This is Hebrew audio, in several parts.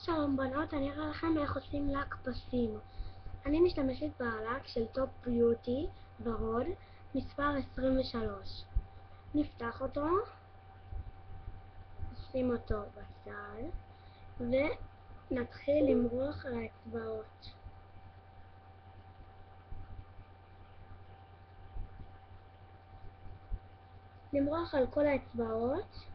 שלום בנות, אני אראה לכם איך עושים לק פסים. אני משתמשת בלק של טופ ביוטי ורוד, מספר 23. נפתח אותו, נשים אותו בצד, ונתחיל למרוח על האצבעות. למרוח על כל האצבעות.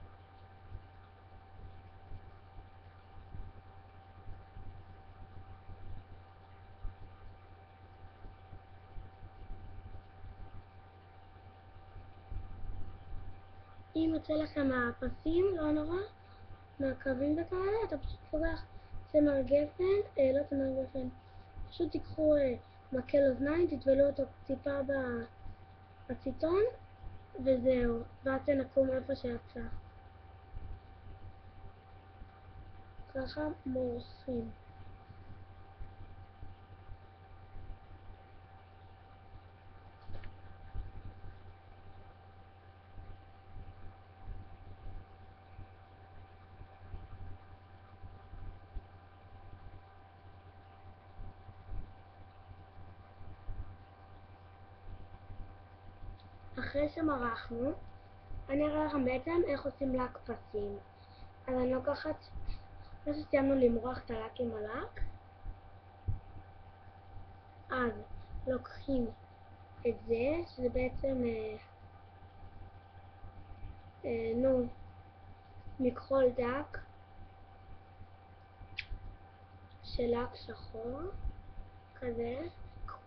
אם יוצא לכם מהפסים, לא נורא, מהקווים וכאלה, אתה פשוט פוגח צמר גפן, לא צמר גפן, פשוט תיקחו מקל אוזניים, תטבלו אותו טיפה באציטון, וזהו, ואז תנקו מאיפה שיצא. ככה מורחים. אחרי שמרחנו, אני אראה לכם בעצם איך עושים לק פסים. אז אני לוקחת, אחרי שסיימנו למרוח את הלק עם הלק, אז לוקחים את זה, שזה בעצם מכחול דק של לק שחור, כזה,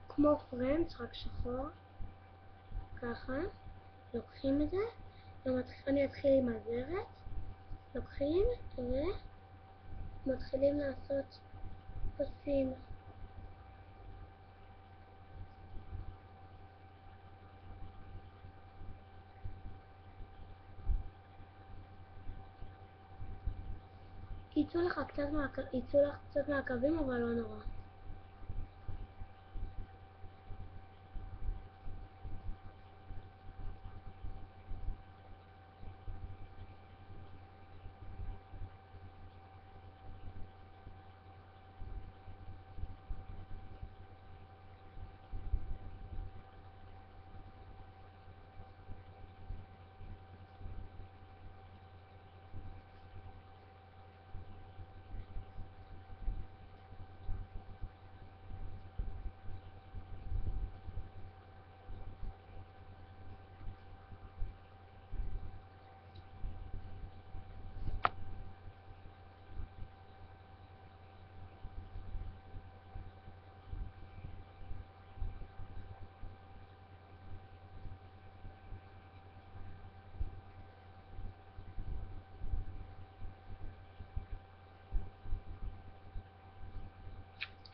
כמו פרנץ' רק שחור, ככה, לוקחים את זה, אני אתחיל עם הזרת, לוקחים ומתחילים לעשות פסים. יצאו לך קצת מהקווים, אבל לא נורא.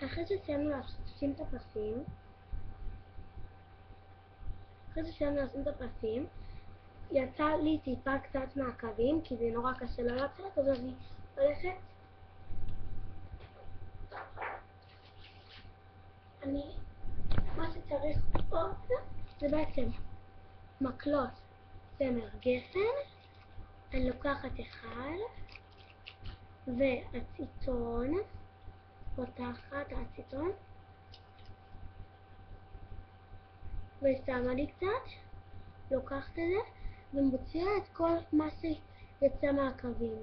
אחרי שסיימנו לשים את הפסים, יצא לי טיפה קצת מהקווים, כי זה נורא קשה לא לצאת, אז אני הולכת, מה שצריך עוד זה בעצם מקלות צמר גפן, אני לוקחת אחד, ואציטון, פותחת האציטון, ושמה לי קצת, לוקחת את זה, ומוציאה את כל מה שיצא מהקווים.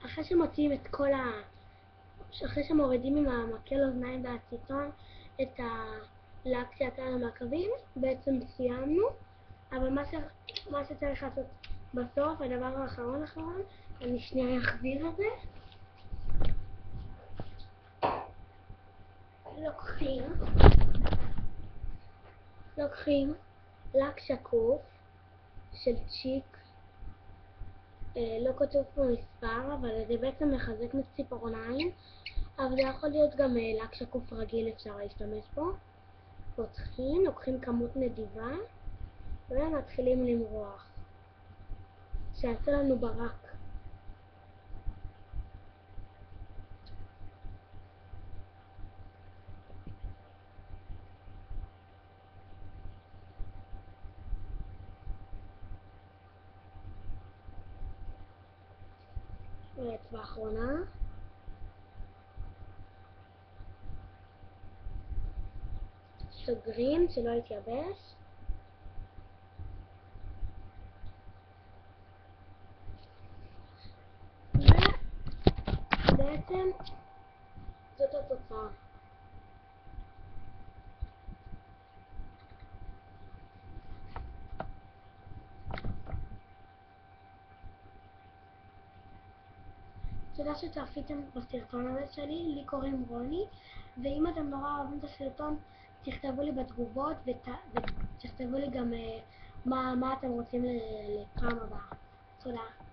אחרי שמוציאים את כל אחרי שמורידים עם המקל אוזניים והאציטון את הלק שיצא לנו מהקווים, בעצם סיימנו, אבל מה שצריך לעשות בסוף, הדבר האחרון, אני שנייה אחזיר את זה. לוקחים לק שקוף של צ'יק, לא כתוב פה מספר, אבל זה בעצם מחזק מציפורניים, אבל זה יכול להיות גם לק שקוף רגיל, אפשר להשתמש בו. פותחים, לוקחים כמות נדיבה, והם מתחילים למרוח. שיעשה לנו ברק. ואצבע אחרונה. סוגרים שלא יתייבש. ובעצם זאת התוצאה. תודה שצפיתם בסרטון הזה שלי, לי קוראים רוני, ואם אתם נורא אוהבים את הסרטון תכתבו לי בתגובות ותכתבו לי גם מה אתם רוצים לפעם הבאה. תודה.